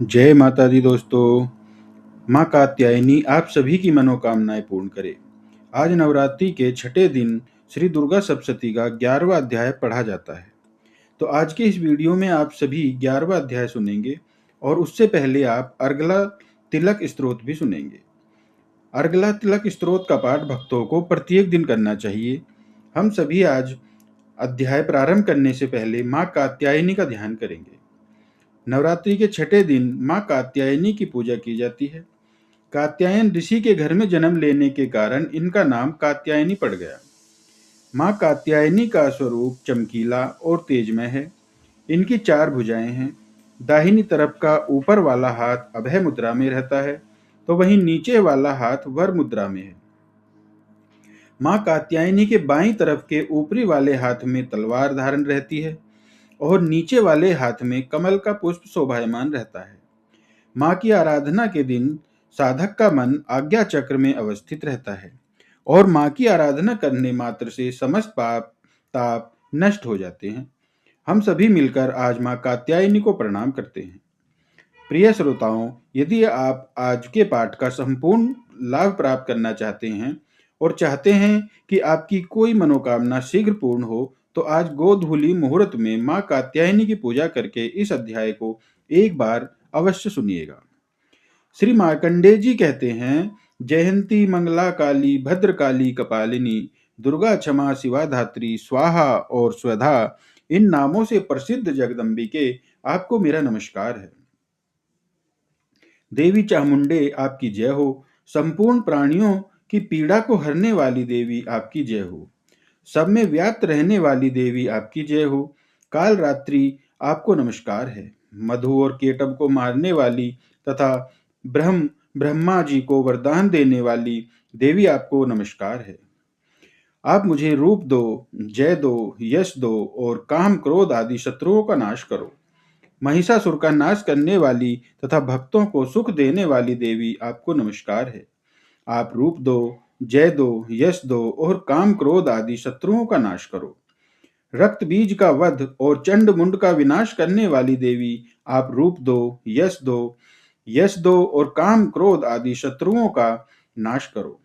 जय माता दी दोस्तों। माँ कात्यायनी आप सभी की मनोकामनाएं पूर्ण करे। आज नवरात्रि के छठे दिन श्री दुर्गा सप्तशती का 11वां अध्याय पढ़ा जाता है। तो आज के इस वीडियो में आप सभी 11वां अध्याय सुनेंगे और उससे पहले आप अर्गला तिलक स्तोत्र भी सुनेंगे। अर्गला तिलक स्तोत्र का पाठ भक्तों को प्रत्येक दिन करना चाहिए। हम सभी आज अध्याय प्रारंभ करने से पहले माँ कात्यायनी का ध्यान करेंगे। नवरात्रि के छठे दिन माँ कात्यायनी की पूजा की जाती है। कात्यायन ऋषि के घर में जन्म लेने के कारण इनका नाम कात्यायनी पड़ गया। माँ कात्यायनी का स्वरूप चमकीला और तेजमय है। इनकी 4 भुजाएं हैं। दाहिनी तरफ का ऊपर वाला हाथ अभय मुद्रा में रहता है, तो वहीं नीचे वाला हाथ वर मुद्रा में है। माँ कात्यायनी के बाईं तरफ के ऊपरी वाले हाथ में तलवार धारण रहती है और नीचे वाले हाथ में कमल का पुष्प शोभायमान रहता है। माँ की आराधना के दिन साधक का मन आज्ञा चक्र में अवस्थित रहता है और माँ की आराधना करने मात्र से समस्त पाप ताप नष्ट हो जाते हैं। हम सभी मिलकर आज माँ कात्यायनी को प्रणाम करते हैं। प्रिय श्रोताओं, यदि आप आज के पाठ का संपूर्ण लाभ प्राप्त करना चाहते हैं और चाहते हैं कि आपकी कोई मनोकामना शीघ्र पूर्ण हो, तो आज गोधूली मुहूर्त में माँ कात्यायनी की पूजा करके इस अध्याय को एक बार अवश्य सुनिएगा। श्री मार्कंडेय जी कहते हैं, जयंती मंगला काली भद्रकाली कपालिनी दुर्गा क्षमा शिवा धात्री स्वाहा और स्वधा, इन नामों से प्रसिद्ध जगदम्बिके आपको मेरा नमस्कार है। देवी चामुंडे आपकी जय हो। संपूर्ण प्राणियों की पीड़ा को हरने वाली देवी आपकी जय हो। सब में व्याप्त रहने वाली देवी आपकी जय हो। काल रात्रि आपको नमस्कार है। मधु और केटब को मारने वाली तथा ब्रह्मा जी को वरदान देने वाली देवी आपको नमस्कार है। आप मुझे रूप दो, जय दो, यश दो और काम क्रोध आदि शत्रुओं का नाश करो। महिषासुर का नाश करने वाली तथा भक्तों को सुख देने वाली देवी आपको नमस्कार है। आप रूप दो, जय दो, यश दो और काम क्रोध आदि शत्रुओं का नाश करो। रक्त बीज का वध और चंड मुंड का विनाश करने वाली देवी आप रूप दो, यश दो और काम क्रोध आदि शत्रुओं का नाश करो।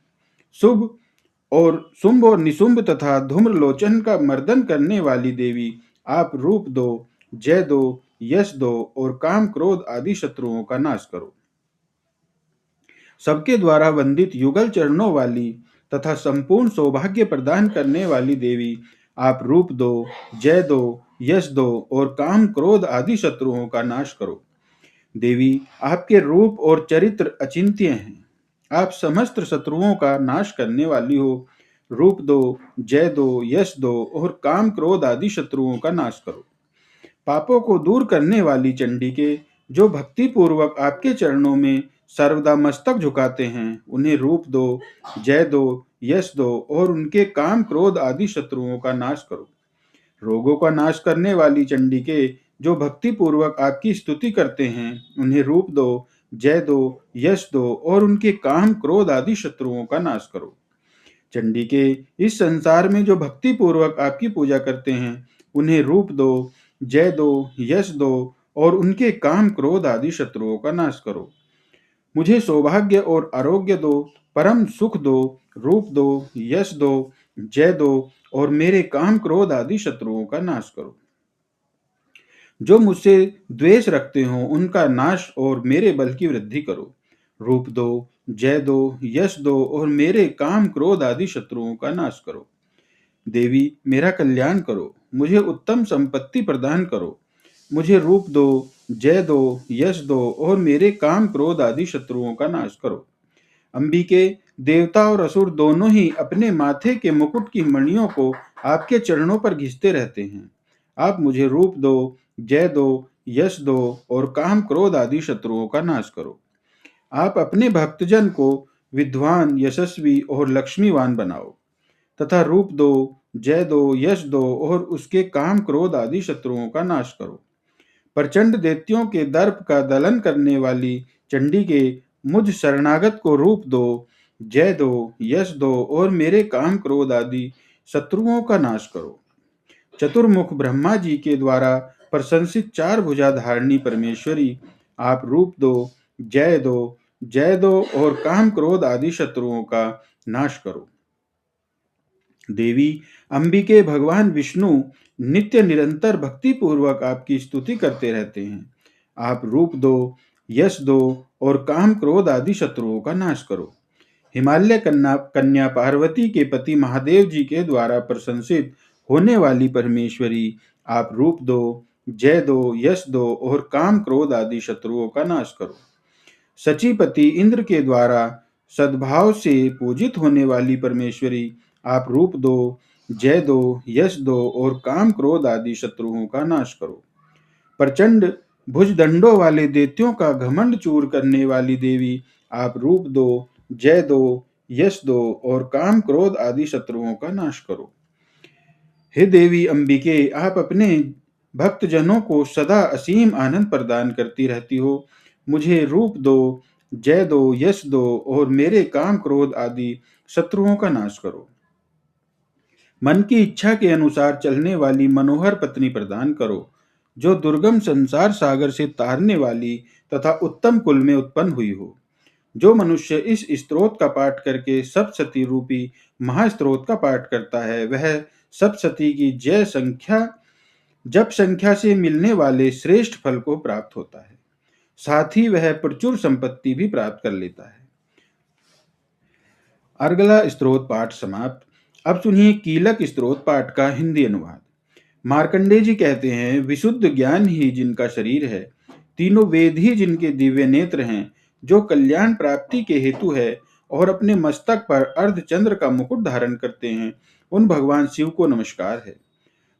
शुंभ और निशुंभ तथा धूम्रलोचन का मर्दन करने वाली देवी आप रूप दो, जय दो, यश दो और काम क्रोध आदि शत्रुओं का नाश करो। सबके द्वारा वंदित युगल चरणों वाली तथा संपूर्ण सौभाग्य प्रदान करने वाली देवी आप रूप दो, जय दो, यश दो और काम क्रोध आदि शत्रुओं का नाश करो। देवी, आपके रूप और चरित्र अचिंत्य हैं। आप समस्त शत्रुओं का नाश करने वाली हो। रूप दो, जय दो, यश दो और काम क्रोध आदि शत्रुओं का नाश करो। पापों को दूर करने वाली चंडिके, जो भक्ति पूर्वक आपके चरणों में सर्वदा मस्तक झुकाते हैं, उन्हें रूप दो, जय दो, यश दो और उनके काम क्रोध आदि शत्रुओं का नाश करो। रोगों का नाश करने वाली चंडिके, जो भक्ति पूर्वक आपकी स्तुति करते हैं, उन्हें रूप दो, जय दो, यश दो और उनके काम क्रोध आदि शत्रुओं का नाश करो। चंडिके, इस संसार में जो भक्ति पूर्वक आपकी पूजा करते हैं, उन्हें रूप दो, जय दो, यश दो और उनके काम क्रोध आदि शत्रुओं का नाश करो। मुझे सौभाग्य और आरोग्य दो, परम सुख दो, रूप दो, यश दो, जय दो और मेरे काम क्रोध आदि शत्रुओं का नाश करो। जो मुझसे द्वेष रखते हो, उनका नाश और मेरे बल की वृद्धि करो। रूप दो, जय दो, यश दो और मेरे काम क्रोध आदि शत्रुओं का नाश करो। देवी, मेरा कल्याण करो, मुझे उत्तम संपत्ति प्रदान करो। मुझे रूप दो, जय दो, यश दो और मेरे काम क्रोध आदि शत्रुओं का नाश करो। अंबिके, देवता और असुर दोनों ही अपने माथे के मुकुट की मणियों को आपके चरणों पर घिसते रहते हैं। आप मुझे रूप दो, जय दो, यश दो और काम क्रोध आदि शत्रुओं का नाश करो। आप अपने भक्तजन को विद्वान, यशस्वी और लक्ष्मीवान बनाओ तथा रूप दो, जय दो, यश दो और उसके काम क्रोध आदि शत्रुओं का नाश करो। प्रचंड दैत्यों के दर्प का दलन करने वाली चंडी के, मुझ शरणागत को रूप दो, जय दो, यश दो और मेरे काम क्रोध आदि शत्रुओं का नाश करो। चतुर्मुख ब्रह्मा जी के द्वारा प्रशंसित 4 भुजा धारणी परमेश्वरी, आप रूप दो, जय दो, जय दो और काम क्रोध आदि शत्रुओं का नाश करो। देवी अंबिके भगवान विष्णु नित्य निरंतर भक्ति पूर्वक आपकी स्तुति करते रहते हैं। आप रूप दो, यश दो और काम क्रोध आदि शत्रुओं का नाश करो। हिमालय कन्या कन्या पार्वती के पति महादेव जी के द्वारा प्रशंसित होने वाली परमेश्वरी, आप रूप दो, जय दो, यश दो और काम क्रोध आदि शत्रुओं का नाश करो। सचीपति इंद्र के द्वारा सद्भाव से पूजित होने वाली परमेश्वरी, आप रूप दो, जय दो, यश दो और काम क्रोध आदि शत्रुओं का नाश करो। प्रचंड भुजदंडों वाले दैत्यों का घमंड चूर करने वाली देवी, आप रूप दो, जय दो, यश दो और काम क्रोध आदि शत्रुओं का नाश करो। हे देवी अंबिके, आप अपने भक्तजनों को सदा असीम आनंद प्रदान करती रहती हो। मुझे रूप दो, जय दो, यश दो और मेरे काम क्रोध आदि शत्रुओं का नाश करो। मन की इच्छा के अनुसार चलने वाली मनोहर पत्नी प्रदान करो, जो दुर्गम संसार सागर से तारने वाली तथा उत्तम कुल में उत्पन्न हुई हो। जो मनुष्य इस स्तोत्र का पाठ करके सप्तशती रूपी महास्तोत्र का पाठ करता है, वह सप्तशती की जप संख्या से मिलने वाले श्रेष्ठ फल को प्राप्त होता है। साथ ही वह प्रचुर संपत्ति भी प्राप्त कर लेता है। अर्गला स्तोत्र पाठ समाप्त। अब सुनिए कीलक स्तोत्र पाठ का हिंदी अनुवाद। मार्कंडेय जी कहते हैं, विशुद्ध ज्ञान ही जिनका शरीर है, तीनों वेद ही जिनके दिव्य नेत्र हैं, जो कल्याण प्राप्ति के हेतु है और अपने मस्तक पर अर्धचंद्र का मुकुट धारण करते हैं, उन भगवान शिव को नमस्कार है।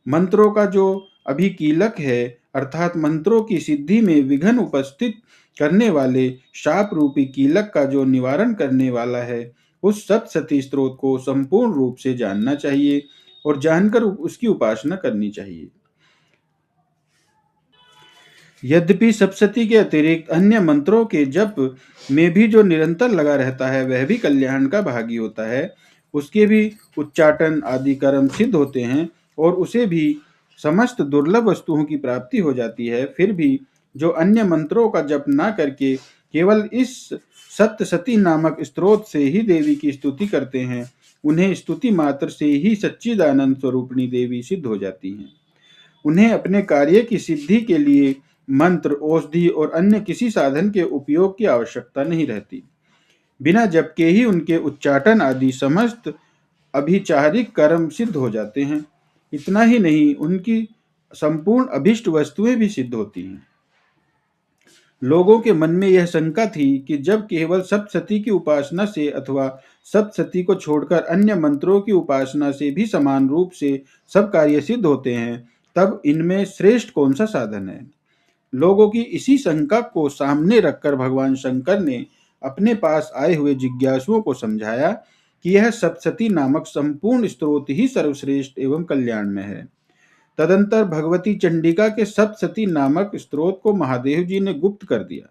मंत्रों का जो अभी कीलक है, अर्थात मंत्रों की सिद्धि में विघ्न उपस्थित करने वाले शाप रूपी कीलक का जो निवारण करने वाला है, उस सप्तशती स्तोत्र को संपूर्ण रूप से जानना चाहिए और जानकर उसकी उपासना करनी चाहिए। यद्यपि सप्तशती के अतिरिक्त अन्य मंत्रों के जप में भी जो निरंतर लगा रहता है, वह भी कल्याण का भागी होता है। उसके भी उच्चाटन आदि कर्म सिद्ध होते हैं और उसे भी समस्त दुर्लभ वस्तुओं की प्राप्ति हो जाती है। फिर भी जो अन्य मंत्रों का जप ना करके केवल इस सप्तशती नामक स्तोत्र से ही देवी की स्तुति करते हैं, उन्हें स्तुति मात्र से ही सच्चिदानंद स्वरूपिणी देवी सिद्ध हो जाती हैं। उन्हें अपने कार्य की सिद्धि के लिए मंत्र, औषधि और अन्य किसी साधन के उपयोग की आवश्यकता नहीं रहती। बिना जप के ही उनके उच्चाटन आदि समस्त अभिचारिक कर्म सिद्ध हो जाते हैं। इतना ही नहीं, उनकी संपूर्ण अभिष्ट वस्तुएं भी सिद्ध होती हैं। लोगों के मन में यह शंका थी कि जब केवल सप्तशती की उपासना से अथवा सप्तशती को छोड़कर अन्य मंत्रों की उपासना से भी समान रूप से सब कार्य सिद्ध होते हैं, तब इनमें श्रेष्ठ कौन सा साधन है। लोगों की इसी शंका को सामने रखकर भगवान शंकर ने अपने पास आए हुए जिज्ञासुओं को समझाया कि यह सप्तशती नामक संपूर्ण स्तोत्र ही सर्वश्रेष्ठ एवं कल्याणमय है। तदंतर भगवती चंडिका के सप्तशती नामक स्तोत्र को महादेव जी ने गुप्त कर दिया।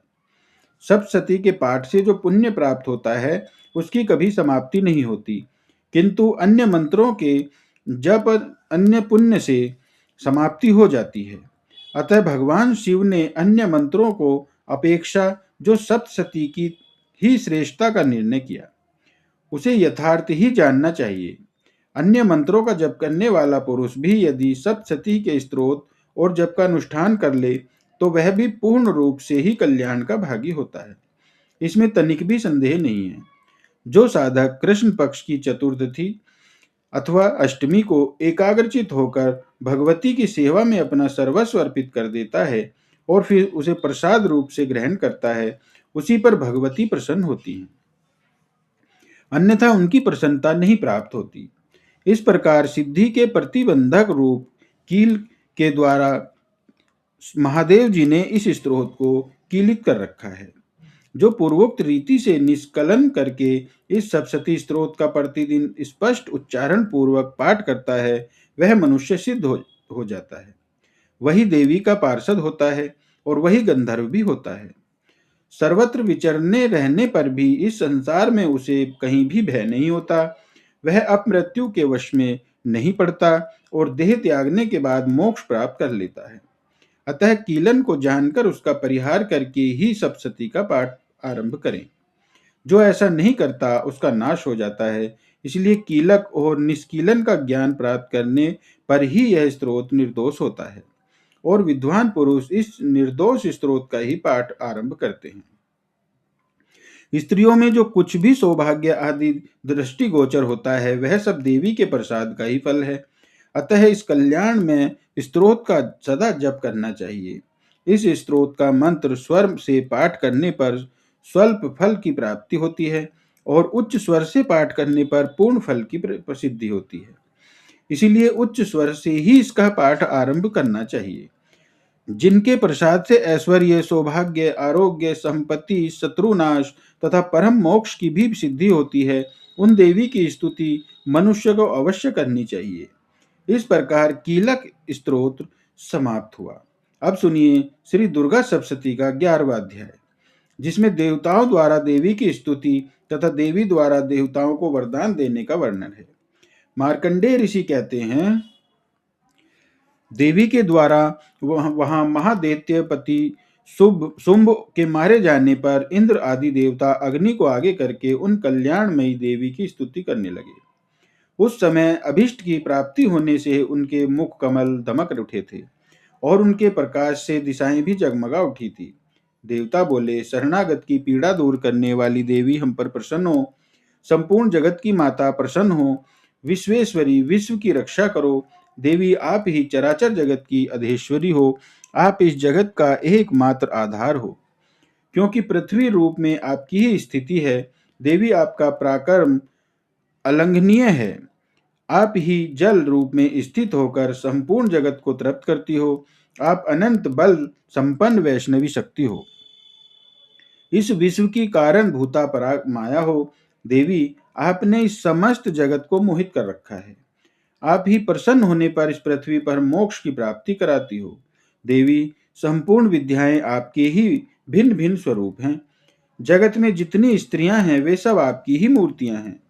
सप्तशती के पाठ से जो पुण्य प्राप्त होता है, उसकी कभी समाप्ति नहीं होती, किंतु अन्य मंत्रों के जप अन्य पुण्य से समाप्ति हो जाती है। अतः भगवान शिव ने अन्य मंत्रों को अपेक्षा जो सप्तशती की ही श्रेष्ठता का निर्णय किया। उसे यथार्थ ही जानना चाहिए। अन्य मंत्रों का जप करने वाला पुरुष भी यदि सप्तशती के स्तोत्र और जप का अनुष्ठान कर ले, तो वह भी पूर्ण रूप से ही कल्याण का भागी होता है। इसमें तनिक भी संदेह नहीं है। जो साधक कृष्ण पक्ष की चतुर्थी अथवा अष्टमी को एकाग्रचित होकर भगवती की सेवा में अपना सर्वस्व अर्पित कर देता है और फिर उसे प्रसाद रूप से ग्रहण करता है, उसी पर भगवती प्रसन्न होती हैं, अन्यथा उनकी प्रसन्नता नहीं प्राप्त होती। इस प्रकार सिद्धि के प्रतिबंधक रूप कील के द्वारा महादेव जी ने इस स्तोत्र को कीलित कर रखा है। जो पूर्वोक्त रीति से निष्कलन करके इस सप्तशती स्तोत्र का प्रतिदिन स्पष्ट उच्चारण पूर्वक पाठ करता है, वह मनुष्य सिद्ध हो जाता है। वही देवी का पार्षद होता है और वही गंधर्व भी होता है। सर्वत्र विचरने रहने पर भी इस संसार में उसे कहीं भी भय नहीं होता। वह अपमृत्यु के वश में नहीं पड़ता और देह त्यागने के बाद मोक्ष प्राप्त कर लेता है। अतः कीलन को जानकर उसका परिहार करके ही सप्तशती का पाठ आरंभ करें। जो ऐसा नहीं करता उसका नाश हो जाता है। इसलिए कीलक और निष्कीलन का ज्ञान प्राप्त करने पर ही यह स्तोत्र निर्दोष होता है और विद्वान पुरुष इस निर्दोष स्तोत्र का ही पाठ आरंभ करते हैं। स्त्रियों में जो कुछ भी सौभाग्य आदि दृष्टिगोचर होता है वह सब देवी के प्रसाद का ही फल है। अतः इस कल्याण में स्तोत्र का सदा जप करना चाहिए। इस स्तोत्र का मंत्र स्वर से पाठ करने पर स्वल्प फल की प्राप्ति होती है और उच्च स्वर से पाठ करने पर पूर्ण फल की प्रसिद्धि होती है। इसीलिए उच्च स्वर से ही इसका पाठ आरंभ करना चाहिए। जिनके प्रसाद से ऐश्वर्य, सौभाग्य, आरोग्य, संपत्ति, शत्रुनाश तथा परम मोक्ष की भी सिद्धि होती है, उन देवी की स्तुति मनुष्य को अवश्य करनी चाहिए। इस प्रकार कीलक स्तोत्र समाप्त हुआ। अब सुनिए श्री दुर्गा सप्तशती का 11वां अध्याय, जिसमें देवताओं द्वारा देवी की स्तुति तथा देवी द्वारा देवताओं को वरदान देने का वर्णन है। मार्कंडेय ऋषि कहते हैं, देवी के द्वारा वहां महादैत्यपति शुंभ के मारे जाने पर इंद्र आदि देवता अग्नि को आगे करके उन कल्याणमयी देवी की स्तुति करने लगे। उस समय अभिष्ट की प्राप्ति होने से उनके मुख कमल दमक उठे थे और उनके प्रकाश से दिशाएं भी जगमगा उठी थी। देवता बोले, शरणागत की पीड़ा दूर करने वाली देवी हम पर प्रसन्न हो। संपूर्ण जगत की माता प्रसन्न हो। विश्वेश्वरी, विश्व की रक्षा करो। देवी आप ही चराचर जगत की अधीश्वरी हो। आप इस जगत का एकमात्र आधार हो, क्योंकि पृथ्वी रूप में आपकी ही स्थिति है। देवी आपका पराक्रम अलंघनीय है। आप ही जल रूप में स्थित होकर संपूर्ण जगत को तृप्त करती हो। आप अनंत बल संपन्न वैष्णवी शक्ति हो। इस विश्व की कारण भूता पराग माया हो। देवी आपने इस समस्त जगत को मोहित कर रखा है। आप ही प्रसन्न होने पर इस पृथ्वी पर मोक्ष की प्राप्ति कराती हो। देवी संपूर्ण विद्याएं आपके ही भिन्न भिन्न स्वरूप हैं। जगत में जितनी स्त्रियां हैं वे सब आपकी ही मूर्तियां हैं।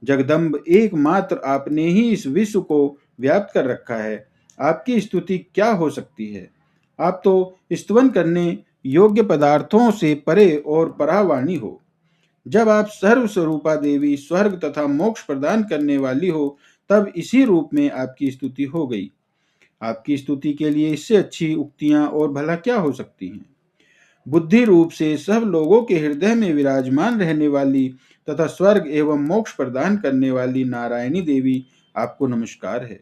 जगदम्ब एकमात्र आपने ही इस विश्व को व्याप्त कर रखा है। आपकी स्तुति क्या हो सकती है। आप तो स्तवन करने योग्य पदार्थों से परे और परावाणी हो। जब आप सर्वस्वरूपा देवी स्वर्ग तथा मोक्ष प्रदान करने वाली हो, तब इसी रूप में आपकी स्तुति हो गई। आपकी स्तुति के लिए इससे अच्छी उक्तियां और भला क्या हो सकती हैं। बुद्धि रूप से सब लोगों के हृदय में विराजमान रहने वाली तथा स्वर्ग एवं मोक्ष प्रदान करने वाली नारायणी देवी आपको नमस्कार है।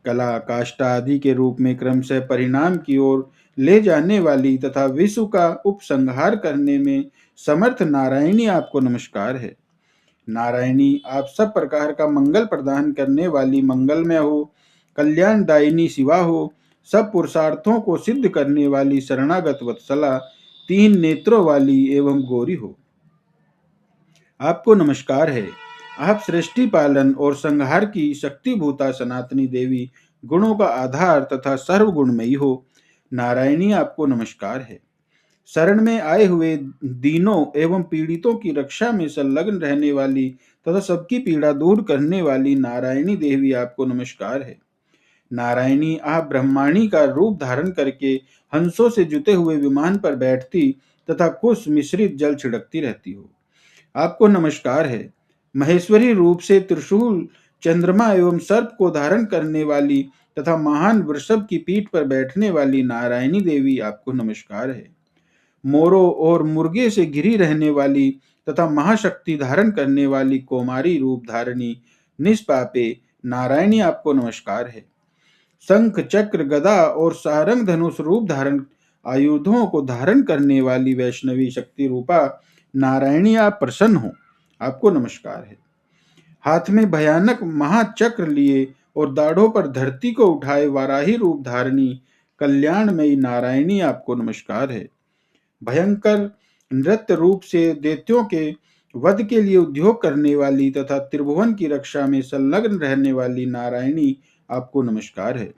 कला, काष्ठा आदि के रूप में क्रमशः परिणाम की ओर ले जाने वाली तथा विश्व का उपसंहार करने में समर्थ नारायणी आपको नमस्कार है। नारायणी आप सब प्रकार का मंगल प्रदान करने वाली मंगलमय हो, कल्याणदायिनी शिवा हो, सब पुरुषार्थों को सिद्ध करने वाली शरणागत वत्सला, 3 नेत्रों वाली एवं गौरी हो। आपको नमस्कार है। आप सृष्टि पालन और संहार की शक्तिभूता सनातनी देवी, गुणों का आधार तथा सर्वगुणमयी हो। नारायणी आपको नमस्कार है। शरण में आए हुए दीनों एवं पीड़ितों की रक्षा में संलग्न रहने वाली तथा सबकी पीड़ा दूर करने वाली नारायणी देवी आपको नमस्कार है। नारायणी आप ब्रह्माणी का रूप धारण करके हंसों से जुते हुए विमान पर बैठती तथा कुश मिश्रित जल छिड़कती रहती हो। आपको नमस्कार है। महेश्वरी रूप से त्रिशूल, चंद्रमा एवं सर्प को धारण करने वाली तथा महान वृषभ की पीठ पर बैठने वाली नारायणी देवी आपको नमस्कार है। मोरों और मुर्गे से घिरी रहने वाली तथा महाशक्ति धारण करने वाली कौमारी रूप धारणी निष्पापे नारायणी आपको नमस्कार है। शंख, चक्र, गदा और सारंग धनुष रूप धारण आयुधों को धारण करने वाली वैष्णवी शक्ति रूपा नारायणी आप प्रसन्न हो। आपको नमस्कार है। हाथ में भयानक महाचक्र लिए और दाढ़ों पर धरती को उठाए वाराही रूप धारणी कल्याणमयी नारायणी आपको नमस्कार है। भयंकर नृत्य रूप से दैत्यों के वध के लिए उद्योग करने वाली तथा त्रिभुवन की रक्षा में संलग्न रहने वाली नारायणी आपको नमस्कार है।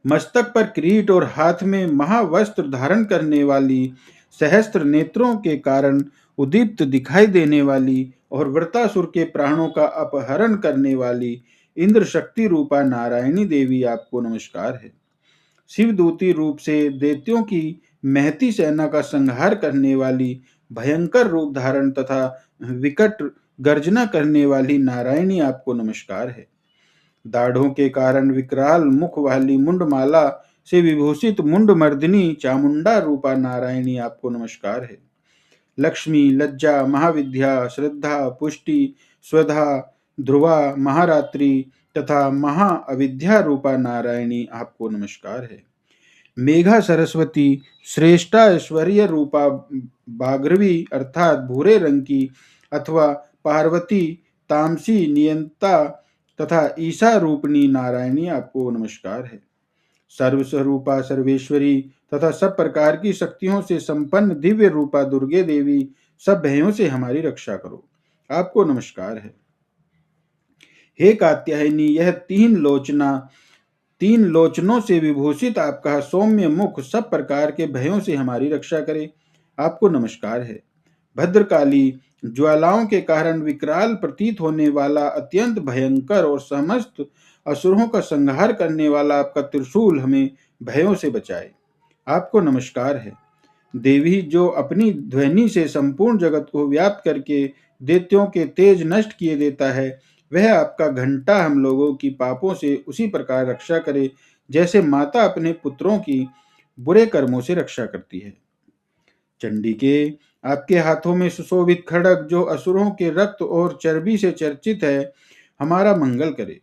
मस्तक पर किरीट और हाथ में महावस्त्र धारण करने वाली, सहस्त्र नेत्रों के कारण उदीप्त दिखाई देने वाली और वृतासुर के प्राणों का अपहरण करने वाली इंद्र शक्ति रूपा नारायणी देवी आपको नमस्कार है। शिवदूती रूप से दैत्यों की महती सेना का संहार करने वाली भयंकर रूप धारण तथा विकट गर्जना करने वाली नारायणी आपको नमस्कार है। दाढ़ों के कारण विकराल मुख वाली मुंडमाला से विभूषित मुंडमर्दिनी चामुंडा रूपा नारायणी आपको नमस्कार है। लक्ष्मी, लज्जा, महाविद्या, श्रद्धा, पुष्टि, स्वधा, ध्रुवा, महारात्रि तथा महा अविद्या रूपा नारायणी आपको नमस्कार है। मेघा सरस्वती, श्रेष्ठा ऐश्वर्य रूपा बाघ्रवी अर्थात भूरे रंग की अथवा पार्वती, तामसी नियंता तथा ईशा रूपणी नारायणी आपको नमस्कार है। सर्वस्वरूपा सर्वेश्वरी तथा सब प्रकार की शक्तियों से संपन्न दिव्य रूपा दुर्गे देवी, सब भयों से हमारी रक्षा करो, आपको नमस्कार है। हे कात्यायनी, यह तीन लोचनों से विभूषित आपका सौम्य मुख सब प्रकार के भयों से हमारी रक्षा करे, आपको नमस्कार है। भद्रकाली, ज्वालाओं के कारण विकराल प्रतीत होने वाला अत्यंत भयंकर और समस्त असुरों का संहार करने वाला आपका त्रिशूल हमें भयों से बचाए, आपको नमस्कार है। देवी, जो अपनी ध्वनि से संपूर्ण जगत को व्याप्त करके दैत्यों के तेज नष्ट किए देता है, वह आपका घंटा हम लोगों की पापों से उसी प्रकार रक्षा करे जैसे माता अपने पुत्रों की बुरे कर्मों से रक्षा करती है। चंडिके, आपके हाथों में सुशोभित खड्ग जो असुरों के रक्त और चर्बी से चर्चित है, हमारा मंगल करे,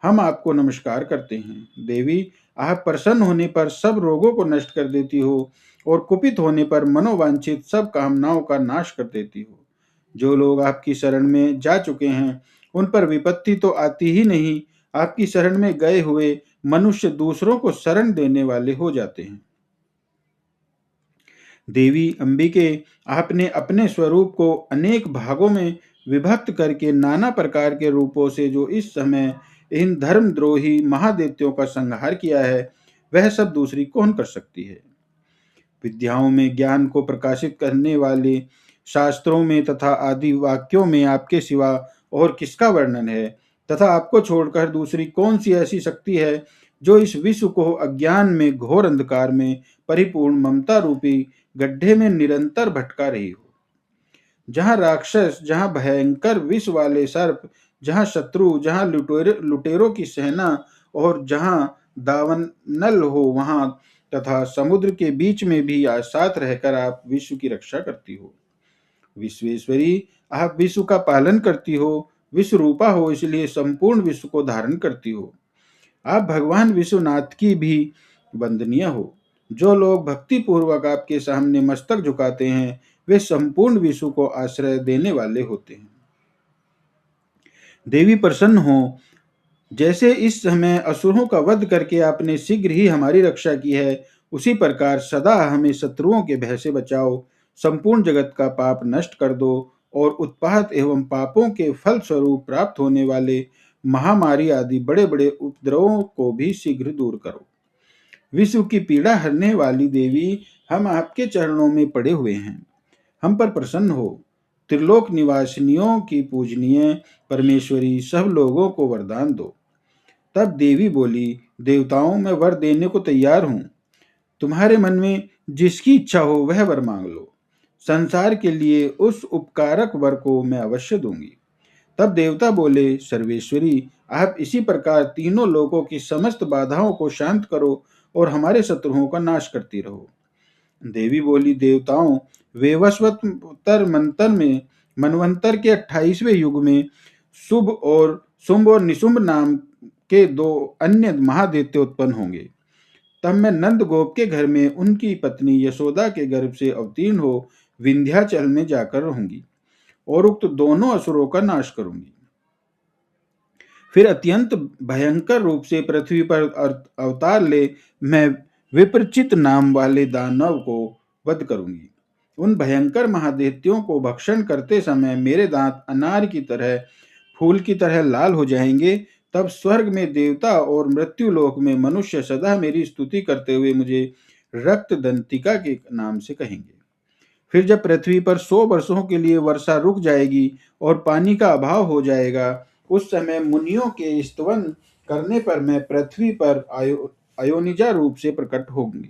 हम आपको नमस्कार करते हैं। देवी, आप प्रसन्न होने पर सब रोगों को नष्ट कर देती हो और कुपित होने पर मनोवांछित सब कामनाओं का नाश कर देती हो। जो लोग आपकी शरण में जा चुके हैं, उन पर विपत्ति तो आती ही नहीं, आपकी शरण में गए हुए मनुष्य दूसरों को शरण देने वाले हो जाते हैं। देवी अंबिके, आपने अपने स्वरूप को अनेक भागों में विभक्त करके नाना प्रकार के रूपों से जो इस समय इन धर्मद्रोही महादेवत्यों का संहार किया है, वह सब दूसरी कौन कर सकती है। विद्याओं में ज्ञान को प्रकाशित करने वाले शास्त्रों में तथा आदि वाक्यों में आपके सिवा और किसका वर्णन है, तथा आपको छोड़कर दूसरी कौन सी ऐसी शक्ति है जो इस विश्व को अज्ञान में घोर अंधकार में परिपूर्ण ममता रूपी गड्ढे में निरंतर भटका रही हो। जहाँ राक्षस, जहाँ भयंकर विष वाले सर्प, जहाँ शत्रु, जहाँ लुटेरों की सेना और जहाँ दावानल हो वहाँ तथा समुद्र के बीच में भी साथ रहकर आप विश्व की रक्षा करती हो। विश्वेश्वरी, आप विश्व का पालन करती हो, विश्व रूपा हो, इसलिए संपूर्ण विश्व को धारण करती हो। आप भगवान विश्वनाथ की भी वंदनीय हो। जो लोग भक्ति पूर्वक आपके सामने मस्तक झुकाते हैं, वे संपूर्ण विश्व को आश्रय देने वाले होते हैं। देवी, प्रसन्न हो, जैसे इस समय असुरों का वध करके आपने शीघ्र ही हमारी रक्षा की है, उसी प्रकार सदा हमें शत्रुओं के भय से बचाओ, संपूर्ण जगत का पाप नष्ट कर दो और उत्पात एवं पापों के फल स्वरूप प्राप्त होने वाले महामारी आदि बड़े बड़े उपद्रवों को भी शीघ्र दूर करो। विश्व की पीड़ा हरने वाली देवी, हम आपके चरणों में पड़े हुए हैं, हम पर प्रसन्न हो। त्रिलोक निवासिनियों की पूजनीय परमेश्वरी, सब लोगों को वरदान दो। तब देवी बोली, देवताओं, मैं वर देने को तैयार हूं, तुम्हारे मन में जिसकी इच्छा हो वह वर मांग लो, संसार के लिए उस उपकारक वर को मैं अवश्य दूंगी। तब देवता बोले, सर्वेश्वरी, आप इसी प्रकार तीनों लोकों की समस्त बाधाओं को शांत करो और हमारे शत्रुओं का नाश करती रहो। देवी बोली, देवताओं, वेवस्वतर मंत्र में मनवंतर के 28वें युग में शुंभ और निशुंभ नाम के दो अन्य महादैत्य उत्पन्न होंगे। तब मैं नंद गोप के घर में उनकी पत्नी यशोदा के गर्भ से अवतीर्ण हो विंध्याचल में जाकर रहूंगी और उक्त दोनों असुरों का नाश करूंगी। फिर अत्यंत भयंकर रूप से पृथ्वी पर अवतार ले मैं विप्रचित नाम वाले दानव को वध करूंगी। उन भयंकर महादैत्यों को भक्षण करते समय मेरे दांत अनार की तरह, फूल की तरह लाल हो जाएंगे। तब स्वर्ग में देवता और मृत्यु लोक में मनुष्य सदा मेरी स्तुति करते हुए मुझे रक्त दंतिका के नाम से कहेंगे। फिर जब पृथ्वी पर 100 वर्षों के लिए वर्षा रुक जाएगी और पानी का अभाव हो जाएगा, उस समय मुनियों के स्तवन करने पर मैं पृथ्वी पर अयोनिजा रूप से प्रकट होंगी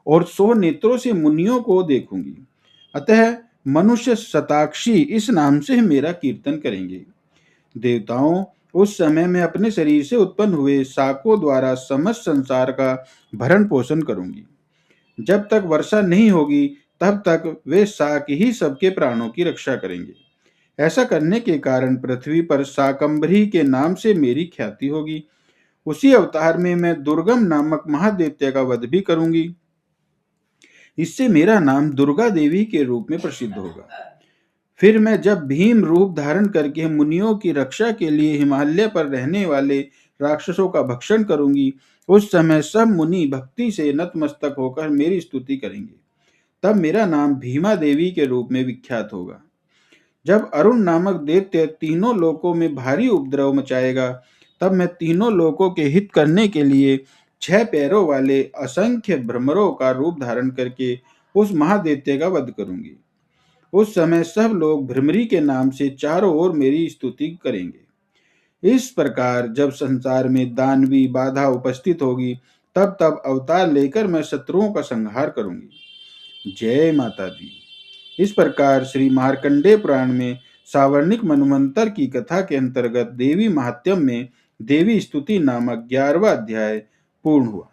और 100 नेत्रों से मुनियों को देखूंगी। अतः मनुष्य शताक्षी इस नाम से मेरा कीर्तन करेंगे। देवताओं, उस समय मैं अपने शरीर से उत्पन्न हुए शाकों द्वारा समस्त संसार का भरण पोषण करूंगी। जब तक वर्षा नहीं होगी तब तक वे शाक ही सबके प्राणों की रक्षा करेंगे। ऐसा करने के कारण पृथ्वी पर शाकंभरी के नाम से मेरी ख्याति होगी। उसी अवतार में मैं दुर्गम नामक महादैत्य का वध भी करूंगी। इससे मेरा नाम दुर्गा देवी के रूप में प्रसिद्ध होगा। फिर मैं जब भीम रूप धारण करके मुनियों की रक्षा के लिए हिमालय पर रहने वाले राक्षसों का भक्षण करूंगी, उस समय सब मुनि भक्ति से नतमस्तक होकर मेरी स्तुति करेंगे। तब मेरा नाम भीमा देवी के रूप में विख्यात होगा। जब अरुण नामक दैत्य तीनों लोकों में भारी उपद्रव मचाएगा, तब मैं तीनों लोकों के हित करने के लिए 6 पैरों वाले असंख्य भ्रमरों का रूप धारण करके उस महादैत्य का वध करूंगी। उस समय सब लोग भ्रमरी के नाम से चारों ओर मेरी स्तुति करेंगे। इस प्रकार जब संसार में दानवी बाधा उपस्थित होगी, तब तब अवतार लेकर मैं शत्रुओं का संहार करूंगी। जय माता दी। इस प्रकार श्री मार्कंडेय पुराण में सावर्णिक मन्वंतर की कथा के अंतर्गत देवी महात्म्य में देवी स्तुति नामक 11वां अध्याय पूर्ण हुआ।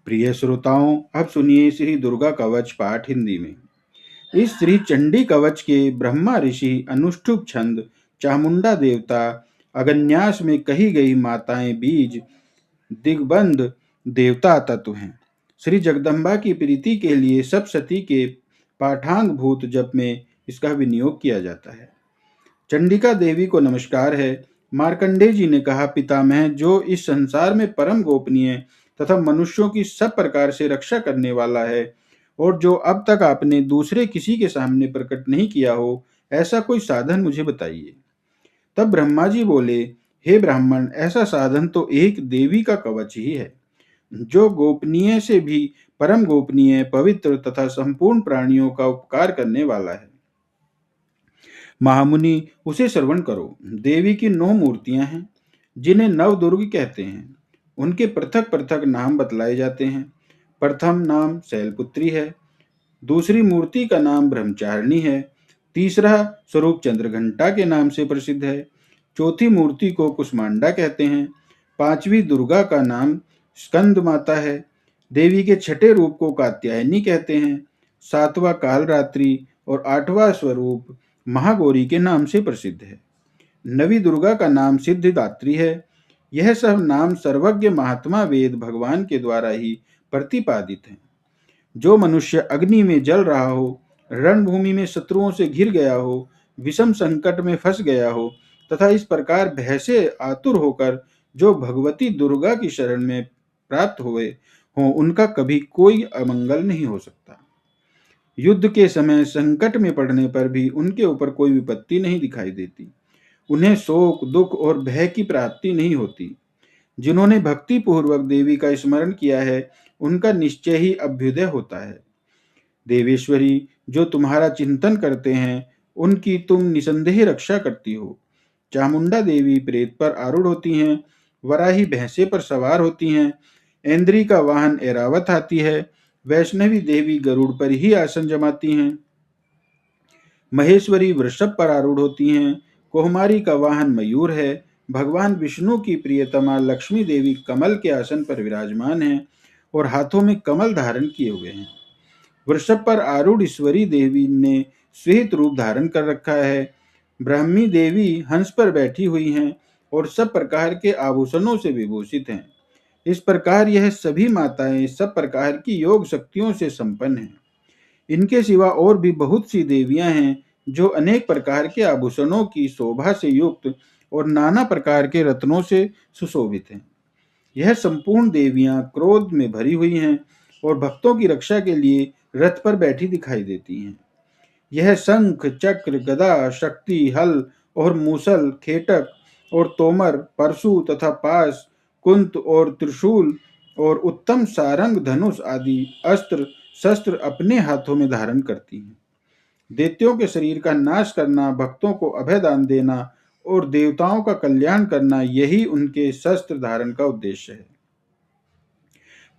प्रिय श्रोताओं, अब सुनिए श्री दुर्गा कवच पाठ हिंदी में। इस श्री चंडी कवच के ब्रह्मा ऋषि अनुष्ठुप छंद चामुंडा देवता अगन्यास में कही गई माताएं बीज दिग्बंध देवता तत्व हैं। श्री जगदम्बा की प्रीति के लिए सप्तशती के पाठांग भूत जप में इसका विनियोग किया जाता है। चंडिका देवी को नमस्कार है। मार्कंडेय जी ने कहा, पितामह, जो इस संसार में परम गोपनीय तथा मनुष्यों की सब प्रकार से रक्षा करने वाला है और जो अब तक आपने दूसरे किसी के सामने प्रकट नहीं किया हो, ऐसा कोई साधन मुझे बताइए। तब ब्रह्मा जी बोले, हे ब्राह्मण, ऐसा साधन तो एक देवी का कवच ही है, जो गोपनीय से भी परम गोपनीय, पवित्र तथा संपूर्ण प्राणियों का उपकार करने वाला है। महामुनि, उसे श्रवण करो। देवी की 9 मूर्तियां हैं, जिन्हें नवदुर्ग कहते हैं। उनके पृथक पृथक नाम बतलाए जाते हैं। प्रथम नाम शैलपुत्री है, दूसरी मूर्ति का नाम ब्रह्मचारिणी है, तीसरा स्वरूप चंद्रघंटा के नाम से प्रसिद्ध है, चौथी मूर्ति को कुष्मांडा कहते हैं, पांचवी दुर्गा का नाम स्कंद माता है, देवी के छठे रूप को कात्यायनी कहते हैं, सातवां कालरात्रि और 8वां स्वरूप महागौरी के नाम से प्रसिद्ध है। नवी दुर्गा का नाम सिद्धिदात्री है। यह सब नाम सर्वज्ञ महात्मा वेद भगवान के द्वारा ही प्रतिपादित हैं। जो मनुष्य अग्नि में जल रहा हो, रणभूमि में शत्रुओं से घिर गया हो, विषम संकट में फंस गया हो तथा इस प्रकार भय से आतुर होकर जो भगवती दुर्गा की शरण में प्राप्त हुए हों, उनका कभी कोई अमंगल नहीं हो सकता। युद्ध के समय संकट में पड़ने पर भी उनके ऊपर कोई विपत्ति नहीं दिखाई देती। उन्हें शोक, दुख और भय की प्राप्ति नहीं होती। जिन्होंने भक्ति पूर्वक देवी का स्मरण किया है, उनका निश्चय ही अभ्युदय होता है। देवेश्वरी, जो तुम्हारा चिंतन करते हैं, उनकी तुम निसंदेह रक्षा करती हो। चामुंडा देवी प्रेत पर आरूढ़ होती हैं, वराही भैंसे पर सवार होती हैं, ऐन्द्री का वाहन ऐरावत हाथी है, वैष्णवी देवी गरुड़ पर ही आसन जमाती हैं, महेश्वरी वृषभ पर आरूढ़ होती हैं, कोहमारी का वाहन मयूर है, भगवान विष्णु की प्रियतमा लक्ष्मी देवी कमल के आसन पर विराजमान हैं और हाथों में कमल धारण किए हुए हैं। वृषभ पर आरूढ़ ईश्वरी देवी ने श्वेत रूप धारण कर रखा है। ब्राह्मी देवी हंस पर बैठी हुई हैं और सब प्रकार के आभूषणों से विभूषित हैं। इस प्रकार यह सभी माताएं सब प्रकार की योग शक्तियों से संपन्न हैं। इनके सिवा और भी बहुत सी देवियां हैं, जो अनेक प्रकार के आभूषणों की शोभा से युक्त और नाना प्रकार के रत्नों से सुशोभित हैं। यह संपूर्ण देवियां क्रोध में भरी हुई हैं और भक्तों की रक्षा के लिए रथ पर बैठी दिखाई देती हैं। यह शंख, चक्र, गदा, शक्ति, हल और मूसल, खेटक और तोमर, परशु तथा पास, कुंत और त्रिशूल और उत्तम सारंग, धनुष आदि अस्त्र शस्त्र अपने हाथों में धारण करती हैं। दैत्यों के शरीर का नाश करना, भक्तों को अभय दान देना और देवताओं का कल्याण करना, यही उनके शस्त्र धारण का उद्देश्य है।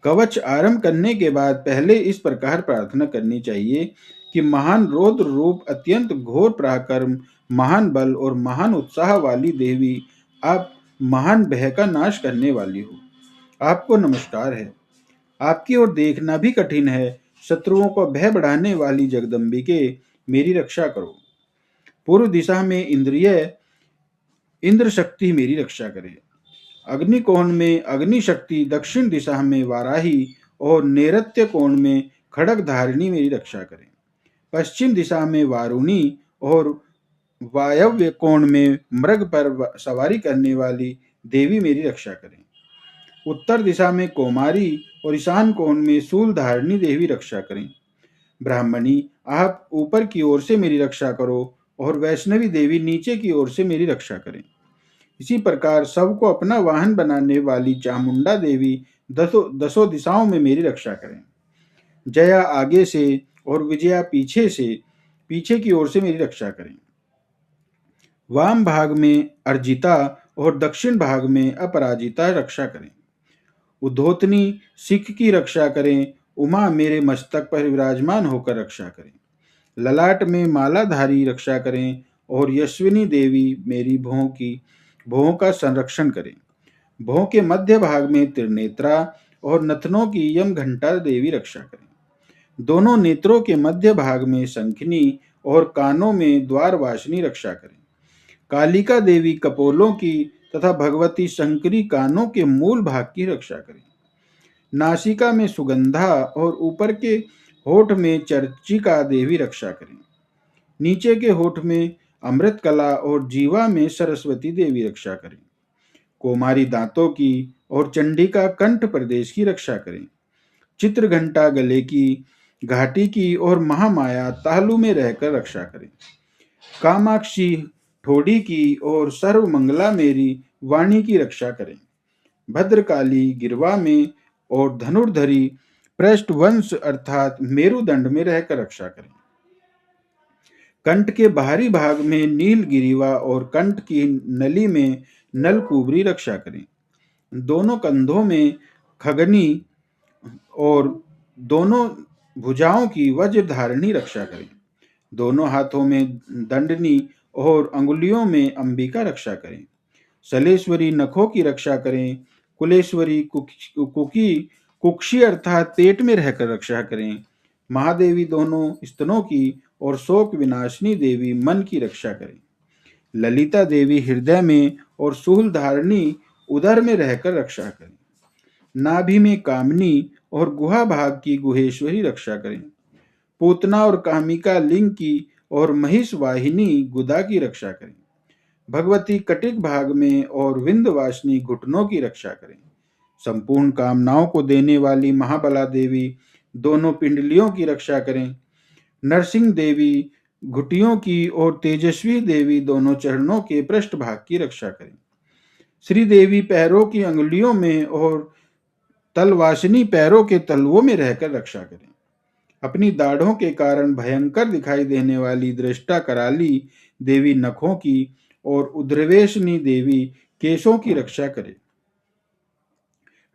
कवच आरंभ करने के बाद पहले इस प्रकार प्रार्थना करनी चाहिए कि महान रौद्र रूप, अत्यंत घोर पराक्रम, महान बल और महान उत्साह वाली देवी, आप महान भय का नाश करने वाली हो। आपको नमस्कार है। आपकी ओर देखना भी कठिन है। शत्रुओं को भय बढ़ाने वाली जगदम्बिके, मेरी रक्षा करो। पूर्व दिशा में इंद्र शक्ति मेरी रक्षा करे। अग्निकोण में अग्नि शक्ति, दक्षिण दिशा में वाराही और नैऋत्य कोण में खड़ग धारिणी मेरी रक्षा करें। पश्चिम दिशा में वारुणी और वायव्य कोण में मृग पर सवारी करने वाली देवी मेरी रक्षा करें। उत्तर दिशा में कौमारी और ईशान कोण में शूल धारिणी देवी रक्षा करें। ब्राह्मणी, आप ऊपर की ओर से मेरी रक्षा करो और वैष्णवी देवी नीचे की ओर से मेरी रक्षा करें। इसी प्रकार सबको अपना वाहन बनाने वाली चामुंडा देवी दसों दिशाओं में मेरी रक्षा करें। जया आगे से और विजया पीछे की ओर से मेरी रक्षा करें। वाम भाग में अर्जिता और दक्षिण भाग में अपराजिता रक्षा करें। उद्धोतनी सिख की रक्षा करें। उमा मेरे मस्तक पर विराजमान होकर रक्षा करें। ललाट में मालाधारी रक्षा करें और यश्विनी देवी मेरी भौहों का संरक्षण करें। भौं के मध्य भाग में त्रिनेत्रा और नथनों की यम घंटा देवी रक्षा करें। दोनों नेत्रों के मध्य भाग में शंखिनी और कानों में द्वारवासिनी रक्षा करें। कालिका देवी कपोलों की तथा भगवती शंकरी कानों के मूल भाग की रक्षा करें। नासिका में सुगंधा और ऊपर के होठ में चर्चिका देवी रक्षा करें। नीचे के होठ में अमृत कला और जीवा में सरस्वती देवी रक्षा करें। कोमारी दांतों की और चंडिका कंठ प्रदेश की रक्षा करें। चित्रघंटा गले की, घाटी की और महामाया तालु में रहकर रक्षा करें। कामाक्षी ठोड़ी की और सर्वमंगला मेरी वाणी की रक्षा करें। भद्रकाली गिरवा में और धनुर्धरी पृष्ठवंश अर्थात मेरुदंड में रहकर रक्षा करें। कंठ के बाहरी भाग में नील गिरीवा और कंठ की नली में नलकुबरी रक्षा करें। दोनों कंधों में खगनी और दोनों भुजाओं की वज्र धारणी रक्षा करें। दोनों हाथों में दंडनी और अंगुलियों में अंबिका रक्षा करें। सलेश्वरी नखों की रक्षा करें। कुलेश्वरी कुक्षी अर्थात पेट में रहकर रक्षा करें। महादेवी दोनों स्तनों की और शोक विनाशिनी देवी मन की रक्षा करें। ललिता देवी हृदय में और शूल धारणी उदर में रहकर रक्षा करें। नाभि में कामनी और गुहा भाग की गुहेश्वरी रक्षा करें। पूतना और कामिका लिंग की और महिष वाहिनी गुदा की रक्षा करें। भगवती कटिक भाग में और विंध्यवासिनी घुटनों की रक्षा करें। संपूर्ण कामनाओं को देने वाली महाबला देवी दोनों पिंडलियों की रक्षा करें। नरसिंह देवी घुटियों की और तेजस्वी देवी दोनों चरणों के पृष्ठ भाग की रक्षा करें। श्री देवी पैरों की अंगुलियों में और तलवासिनी पैरों के तलवों में रहकर रक्षा करें। अपनी दाढ़ों के कारण भयंकर दिखाई देने वाली दृष्टा कराली देवी नखों की और उद्रवेशनी देवी केशों की रक्षा करे।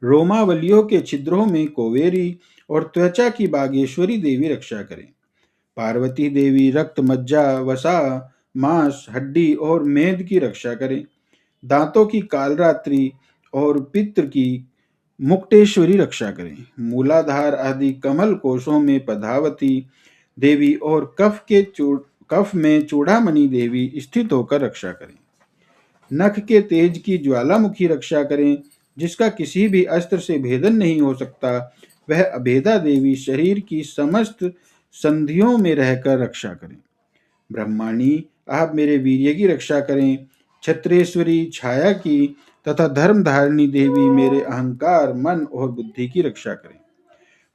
रोमावलियों के छिद्रों में कोवेरी और त्वचा की बागेश्वरी देवी रक्षा करें। पार्वती देवी रक्त, मज्जा, वसा, मांस, हड्डी और मेद की रक्षा करें। दांतों की कालरात्रि और पित्र की मुक्तेश्वरी रक्षा करें। मूलाधार आदि कमल कोशों में पद्मावती देवी और कफ में चूड़ामणि देवी स्थित होकर रक्षा करें। नख के तेज की ज्वालामुखी रक्षा करें, जिसका किसी भी अस्त्र से भेदन नहीं हो सकता। वह अभेदा देवी शरीर की समस्त संधियों में रहकर रक्षा करें। ब्रह्माणी, आप मेरे वीर्य की रक्षा करें। छत्रेश्वरी छाया की तथा धर्मधारिणी देवी मेरे अहंकार, मन और बुद्धि की रक्षा करें।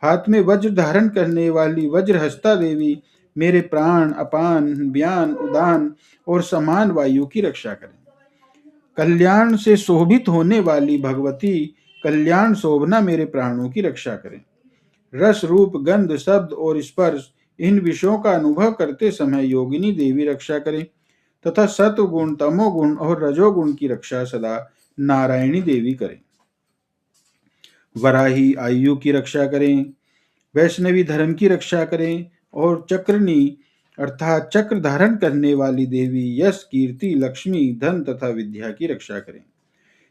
हाथ में वज्र धारण करने वाली वज्रहस्ता देवी मेरे प्राण, अपान, व्यान, उदान और समान वायु की रक्षा करें। कल्याण से शोभित होने वाली भगवती कल्याण शोभना मेरे प्राणों की रक्षा करें। रस, रूप, गंध, शब्द और स्पर्श, इन विषयों का अनुभव करते समय योगिनी देवी रक्षा करें तथा सत्वगुण, तमोगुण और रजोगुण की रक्षा सदा नारायणी देवी करें। वराही आयु की रक्षा करें, वैष्णवी धर्म की रक्षा करें, और चक्रनी अर्थात चक्र धारण करने वाली देवी यश, कीर्ति, लक्ष्मी, धन तथा विद्या की रक्षा करें।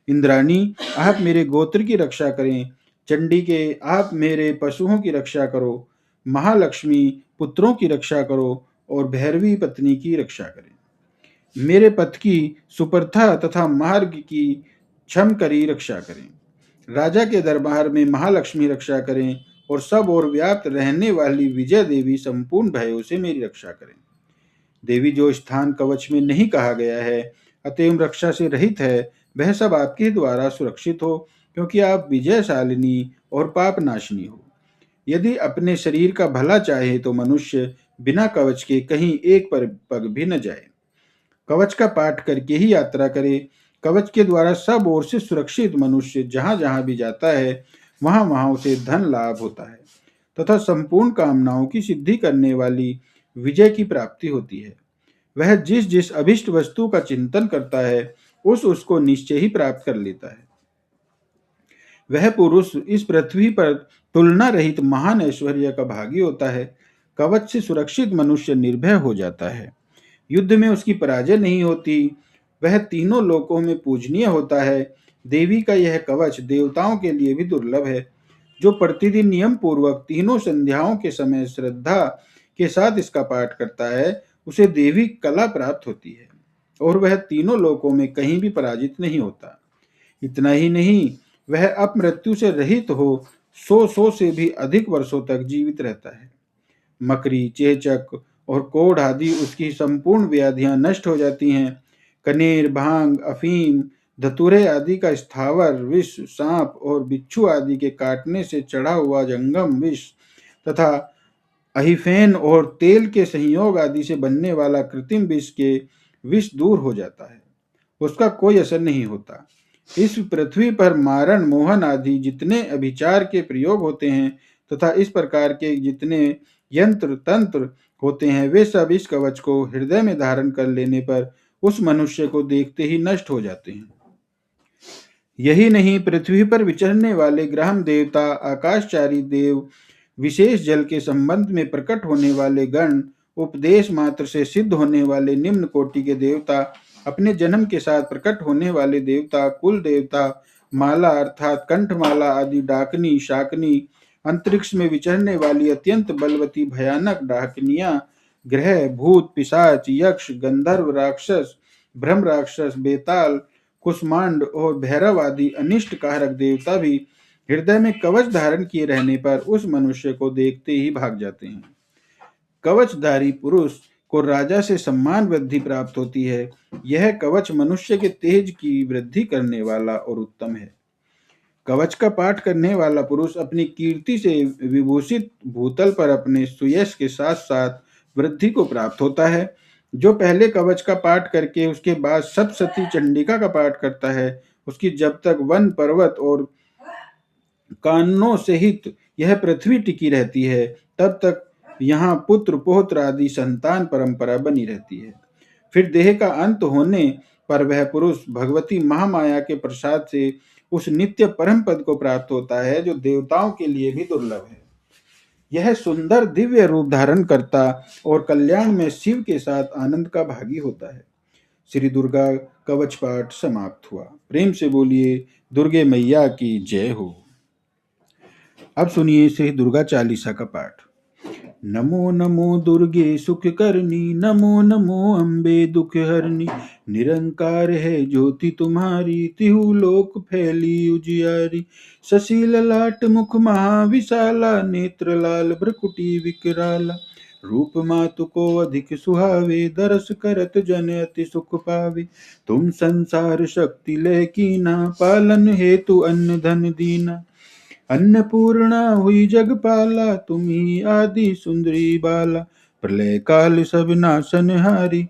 इंद्राणी, आप मेरे गोत्र की रक्षा करें। चंडिके, आप मेरे पशुओं की रक्षा करो। महालक्ष्मी, पुत्रों की रक्षा करो, और भैरवी, पत्नी की रक्षा करें। मेरे पथ की सुपर्था तथा मार्ग की क्षम करी रक्षा करें। राजा के दरबार में महालक्ष्मी रक्षा करें, और सब ओर व्याप्त रहने वाली विजय देवी संपूर्ण भयों से मेरी रक्षा करें। देवी, जो स्थान कवच में नहीं कहा गया है अतएव रक्षा से रहित है, वह सब आपके द्वारा सुरक्षित हो, क्योंकि आप विजयशालिनी और पाप नाशिनी हो। यदि अपने शरीर का भला चाहे तो मनुष्य बिना कवच के कहीं एक पर पग भी न जाए। कवच का पाठ करके ही यात्रा करे। कवच के द्वारा सब ओर से सुरक्षित मनुष्य जहां जहां भी जाता है, वहां वहां उसे धन लाभ होता है तथा संपूर्ण कामनाओं की सिद्धि करने वाली विजय की प्राप्ति होती है। वह जिस जिस अभिष्ट वस्तु का चिंतन करता है, उसको निश्चय ही प्राप्त कर लेता है। वह पुरुष इस पृथ्वी पर तुलना रहित महान ऐश्वर्य का भागी होता है। कवच से सुरक्षित मनुष्य निर्भय हो जाता है। युद्ध में उसकी पराजय नहीं होती। वह तीनों लोकों में पूजनीय होता है। देवी का यह कवच देवताओं के लिए भी दुर्लभ है। जो प्रतिदिन नियम पूर्वक तीनों संध्याओं के समय श्रद्धा के साथ इसका पाठ करता है, उसे देवी कला प्राप्त होती है, और वह तीनों लोकों में कहीं भी पराजित नहीं होता। इतना ही नहीं, वह अपमृत्यु से रहित हो 100 से भी अधिक वर्षों तक जीवित रहता है। मकरी, चेचक और कोढ़ आदि उसकी संपूर्ण व्याधियां नष्ट हो जाती हैं। कनेर, भांग, अफीम, धतूरे आदि का स्थावर विष, सांप और बिच्छू आदि के काटने से चढ़ा हुआ जंगम विष तथा अहिफेन और तेल के संयोग आदि से बनने वाला कृत्रिम विष के विष दूर हो जाता है। उसका कोई असर नहीं होता। इस पृथ्वी पर मारण, मोहन आदि जितने अभिचार के प्रयोग होते हैं तथा इस प्रकार के जितने यंत्र तंत्र होते हैं, वे सब इस कवच को हृदय में धारण कर लेने पर उस मनुष्य को देखते ही नष्ट हो जाते हैं। यही नहीं, पृथ्वी पर विचरने वाले ग्रह देवता, आकाशचारी देव, विशेष जल के संबंध में प्रकट होने वाले गण, उपदेश मात्र से सिद्ध होने वाले निम्न कोटि के देवता, अपने जन्म के साथ प्रकट होने वाले देवता, कुल देवता, माला अर्थात कंठमाला आदि डाकनी, शाकनी, अंतरिक्ष में विचरने वाली अत्यंत बलवती भयानक डाकनियां, ग्रह, भूत, पिशाच, यक्ष, गंधर्व, राक्षस, ब्रह्म राक्षस, बेताल, कुष्मांड और भैरव आदि अनिष्ट कारक देवता भी हृदय में कवच धारण किए रहने पर उस मनुष्य को देखते ही भाग जाते हैं। कवचधारी पुरुष को राजा से सम्मान वृद्धि प्राप्त होती है। यह कवच मनुष्य के तेज की वृद्धि करने वाला और उत्तम है। कवच का पाठ करने वाला पुरुष अपनी कीर्ति से विभूषित भूतल पर अपने सुयश के साथ साथ वृद्धि को प्राप्त होता है। जो पहले कवच का पाठ करके उसके बाद सप्तशती चंडिका का पाठ करता है, उसकी जब तक वन पर्वत और कानों सहित यह पृथ्वी टिकी रहती है, तब तक यहाँ पुत्र पौत्र आदि संतान परंपरा बनी रहती है। फिर देह का अंत होने पर वह पुरुष भगवती महामाया के प्रसाद से उस नित्य परम पद को प्राप्त होता है, जो देवताओं के लिए भी दुर्लभ है। यह सुंदर दिव्य रूप धारण करता और कल्याण में शिव के साथ आनंद का भागी होता है। श्री दुर्गा कवच पाठ समाप्त हुआ। प्रेम से बोलिए दुर्गे मैया की जय हो। अब सुनिए श्री दुर्गा चालीसा का पाठ। नमो नमो दुर्गे सुख करनी, नमो नमो अम्बे दुख हरनी, निरंकार है ज्योति तुम्हारी, तिहु लोक फैली उजियारी। शशि ललाट मुख महाविशाला, नेत्र लाल भ्रकुटी विकराला। रूप मातु को अधिक सुहावे, दरस करत जन अति सुख पावे। तुम संसार शक्ति लय कीना, पालन हेतु अन्न धन दीना। अन्नपूर्णा हुई जगपाला, तुम ही आदि सुंदरी बाला। प्रलय काल सब नाशनहारी,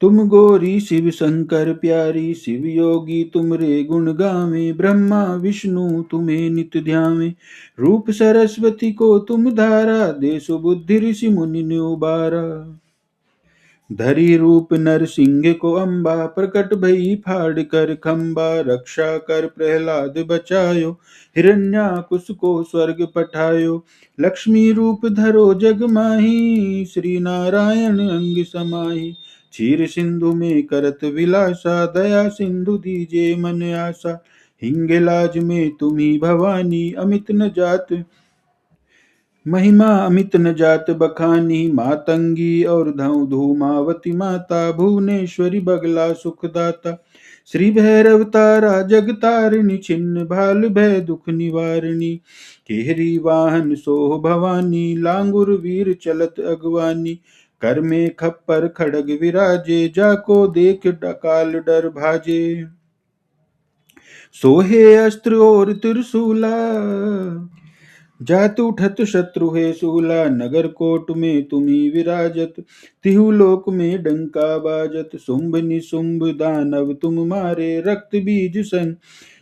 तुम गौरी शिव शंकर प्यारी। शिव योगी तुमरे गुण गावे, ब्रह्मा विष्णु तुम्हें नित ध्यावे। रूप सरस्वती को तुम धारा, दे सुबुद्धि ऋषि मुनि ने उबारा। धरी रूप नरसिंह को अम्बा, प्रकट भई फाड़ कर खम्बा, रक्षा कर प्रहलाद बचायो, हिरण्याकुश को स्वर्ग पठायो। लक्ष्मी रूप धरो जग माही, श्री नारायण अंग समाही। क्षीर सिंधु में करत विलासा, दया सिंधु दीजे मन आसा। हिंगलाज में तुम्ही भवानी, अमित न जात महिमा अमित न जात बखानी। मातंगी और धूमावती माता, भुवनेश्वरी बगला सुखदाता। श्री भैरव तारा जगतारिणी, छिन्न भाल भय दुख निवारिणी। केहरी वाहन सोह भवानी, लांगुर वीर चलत अगवानी। कर में खप्पर खड़ग विराजे, जाको देख काल डर भाजे। सोहे अस्त्र और त्रिशूला, जातु उठत शत्रु है सूला। नगर कोट में तुम्ही विराजत, तिहु लोक में डंका बाजत। शुंभ निशुंभ दानव तुम मारे, रक्त बीज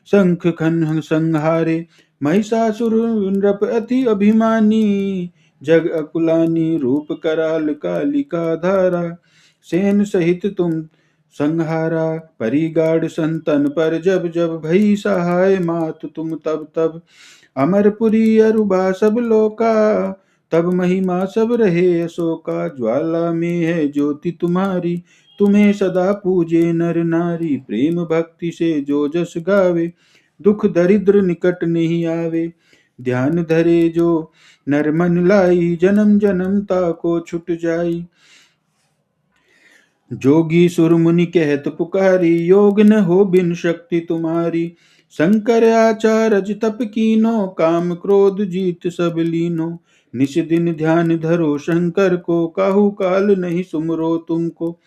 शंख खन संहारे। महिषासुर नृप अति अभिमानी, जग अकुलानी रूप कराल कालिका धारा। सेन सहित तुम संहारा, परिगाड़ संतन पर जब जब। भई सहाय मात तुम तब तब। अमरपुरी अरुबा सब लोका, तब महिमा सब रहे अशोका। ज्वाला में है ज्योति तुम्हारी, तुम्हें सदा पूजे नर नारी। प्रेम भक्ति से जो जस गावे, दुख दरिद्र निकट नहीं आवे। ध्यान धरे जो नर मन लाई, जन्म जन्म ताको छुट जाई। जोगी सुर मुनि कहत पुकारी, योग न हो बिन शक्ति तुम्हारी। शंकर आचारज तप कीनो, काम क्रोध जीत सब लीनो। निश दिन ध्यान धरो शंकर को, काहू काल नहीं सुमरो तुमको।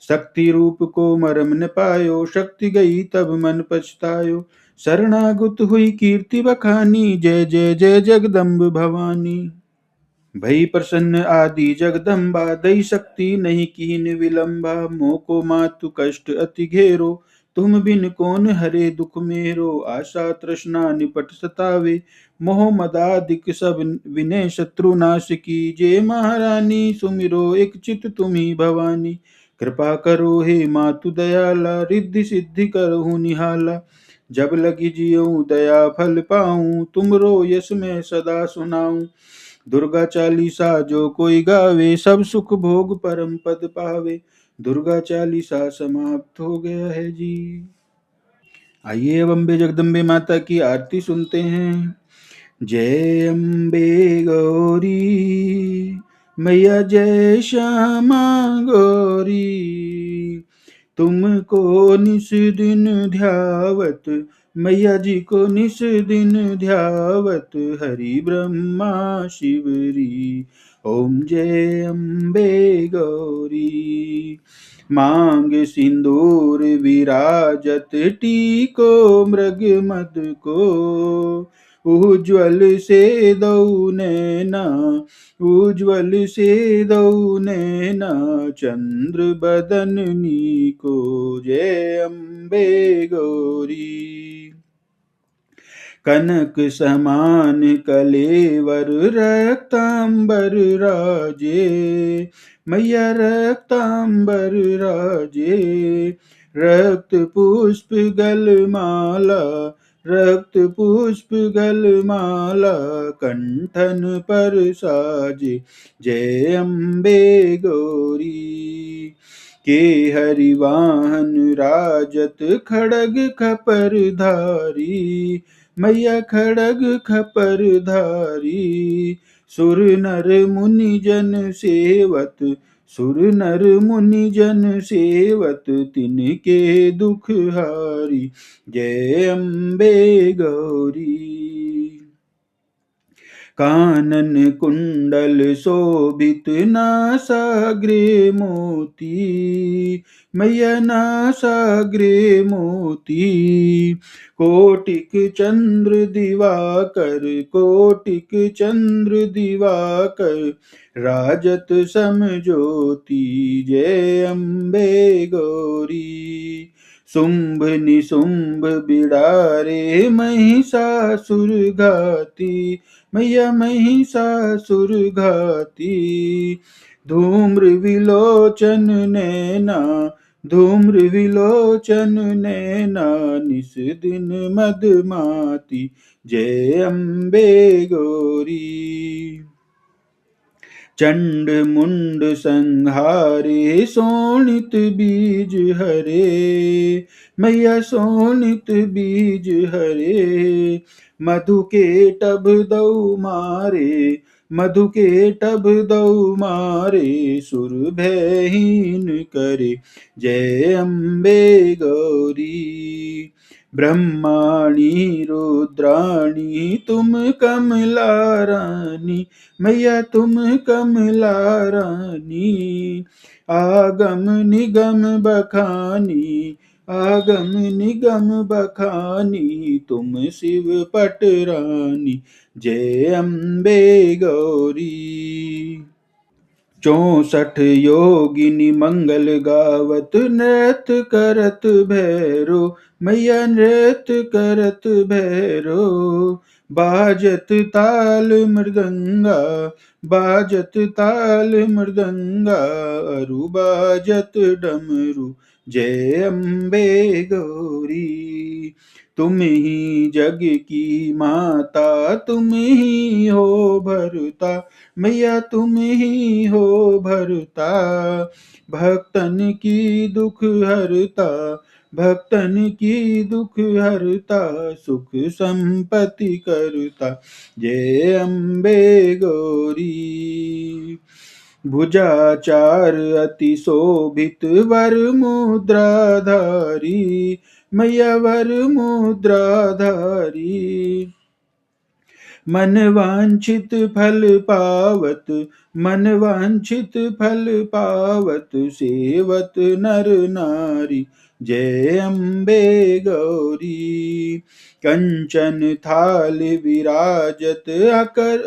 शक्ति रूप को मरम न पायो, शक्ति गई तब मन पछतायो। शरणागत हुई कीर्ति बखानी, जय जय जय जगदम्ब भवानी। भई प्रसन्न आदि जगदम्बा, दई शक्ति नहीं कीन विलंबा। मोको मातु कष्ट अति घेरो, तुम बिन कौन हरे दुख मेरो। आशा तृष्णा निपट सतावे, मोह मदादिक सब विनय शत्रु नाश कीजे। महारानी सुमिरो एक चित तुम्ही भवानी। कृपा करो हे मातु दयाला, रिद्धि सिद्धि करहु निहाला। जब लगी जियो दया फल पाऊं, तुमरो यश मैं सदा सुनाऊं। दुर्गा चालीसा जो कोई गावे, सब सुख भोग परम पद पावे। दुर्गा चालीसा समाप्त हो गया है जी। आइए अब अम्बे जगदम्बे माता की आरती सुनते हैं। जय अम्बे गौरी मैया, जय श्यामा गौरी। तुमको निस दिन ध्यावत, मैया जी को निस दिन ध्यावत। हरि ब्रह्मा शिवरी, ओम जय अम्बे गौरी। मांग सिंदूर विराजत, टीको मृग मद को। उज्ज्वल से दौ नैना, उज्ज्वल से दौ नैना। चंद्र बदननी को, जय अम्बे गौरी। कनक समान कलेवर, रक्तांबर राजे। मैया रक्तांबर राजे। रक्त पुष्प गलमाला, रक्त पुष्प गलमाला। कंठन पर साजे, जय अम्बे गौरी। के हरिवाहन राजत, खड़ग खपर धारी। मैया खड़ग खपर धारी। सुर नर मुनि जन सेवत, सुर नर मुनि जन सेवत। तिनके दुख हारी, जय अम्बे गौरी। कानन कुंडल शोभित, नासाग्रे मोती। मैया नासाग्रे मोती। कोटिक चंद्र दिवाकर, कोटिक चंद्र दिवाकर। राजत समज्योति, जय अम्बे गौरी। शुंभ निशुंभ बिडारे, महिषासुर घाती। मैया महिषासुर घाती। धूम्र विलोचन नैना, धूम्र विलोचन नैना, निस दिन मदमाती, जय अम्बे गौरी। चंड मुंड संहारे, सोनित बीज हरे, मैया सोनित बीज हरे। मधु के टब दऊ मारे, मधु के टब दऊ मारे, सुर भयहीन करे, जय अम्बे गौरी। ब्रह्माणी रुद्राणी तुम कमला रानी, मैया तुम कमला रानी। आगम निगम बखानी, आगम निगम बखानी, तुम शिव पटरानी, जय अम्बे गौरी। 64 योगिनी मंगल गावत, नृत्य करत भैरो, मैया नृत्य करत भैरो। बाजत ताल मृदंगा, बाजत ताल मृदंगा, अरु बाजत डमरू, जय अम्बे गौरी। तुम ही जग की माता, तुम ही हो भरता, मैया तुम ही हो भरता। भक्तन की दुख हरता, भक्तन की दुख हरता, सुख संपत्ति करता, जय अम्बे गौरी। भुजाचार अति शोभित, वर मुद्राधारी, मैया वर मुद्राधारी। मन वांछित फल पावत, मन वांछित फल पावत, सेवत नर नारी, जय अम्बे गौरी। कंचन थाल विराजत,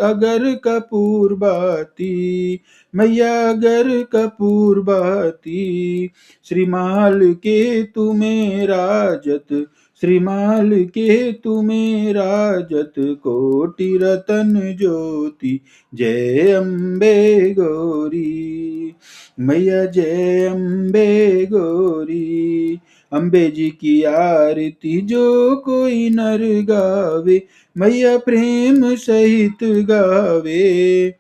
अगर कपूर बाती, मैया अगर कपूर बाती। श्रीमाल के तुम्हें राजत, श्रीमाल के तुम्हें राजत, कोटि रतन ज्योति, जय अम्बे गौरी। मैया जय अम्बे गौरी। अम्बे जी की आरती जो कोई नर गावे, मैया प्रेम सहित गावे।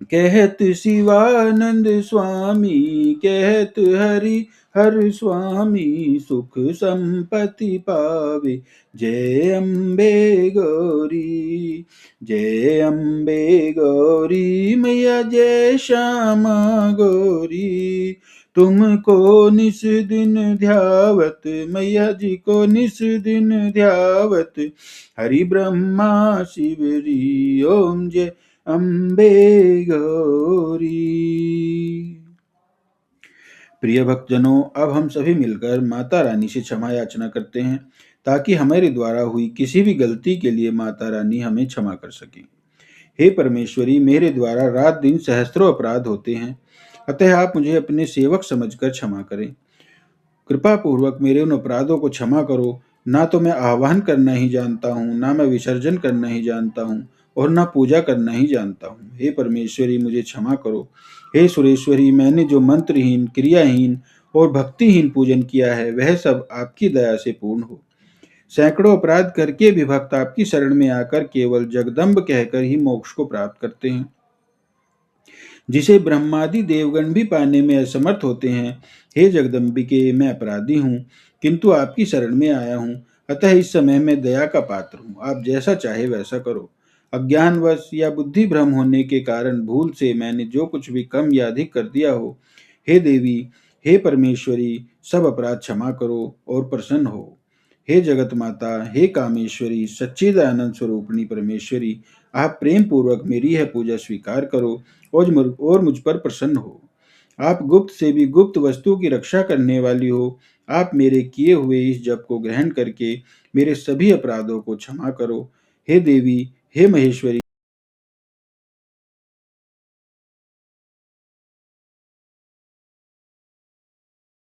कहत शिवानंद स्वामी, कहत हरि हर स्वामी, सुख संपत्ति पावे, जय अम्बे गौरी। जय अम्बे गौरी, मैया जय श्यामा गौरी। तुमको निस दिन ध्यावत, मैया जी को निस दिन ध्यावत, हरि ब्रह्मा शिवरी, ओम जय अम्बे गौरी। प्रिय भक्तजनों, अब हम सभी मिलकर माता रानी से क्षमा याचना करते हैं, ताकि हमारे द्वारा हुई किसी भी गलती के लिए माता रानी हमें क्षमा कर सके। हे परमेश्वरी, मेरे द्वारा रात दिन सहस्त्रों अपराध होते हैं, अतः आप मुझे अपने सेवक समझकर क्षमा करें। कृपा पूर्वक मेरे उन अपराधों को क्षमा करो। ना तो मैं आह्वान करना ही जानता हूँ, ना मैं विसर्जन करना ही जानता हूँ, और ना पूजा करना ही जानता हूँ। हे परमेश्वरी, मुझे क्षमा करो। हे सुरेश्वरी, मैंने जो मंत्रहीन, क्रियाहीन और भक्तिहीन पूजन किया है, वह सब आपकी दया से पूर्ण हो। सैकड़ों अपराध करके भी भक्त आपकी शरण में आकर केवल जगदम्ब कहकर ही मोक्ष को प्राप्त करते हैं, जिसे ब्रह्मादि देवगण भी पाने में असमर्थ होते हैं। हे जगदम्बिके, मैं अपराधी हूँ, किंतु आपकी शरण में आया हूँ, अतः इस समय मैं दया का पात्र हूँ। आप जैसा चाहे वैसा करो। अज्ञानवश या बुद्धि भ्रम होने के कारण भूल से मैंने जो कुछ भी कम या अधिक कर दिया हो, हे देवी, हे परमेश्वरी, सब अपराध क्षमा करो और प्रसन्न हो। हे जगत माता, हे कामेश्वरी, सच्चिदानंद स्वरूपिणी परमेश्वरी, आप प्रेम पूर्वक मेरी यह पूजा स्वीकार करो और मुझ पर प्रसन्न हो। आप गुप्त से भी गुप्त वस्तु की रक्षा करने वाली हो। आप मेरे किए हुए इस जप को ग्रहण करके मेरे सभी अपराधों को क्षमा करो। हे देवी, हे महेश्वरी,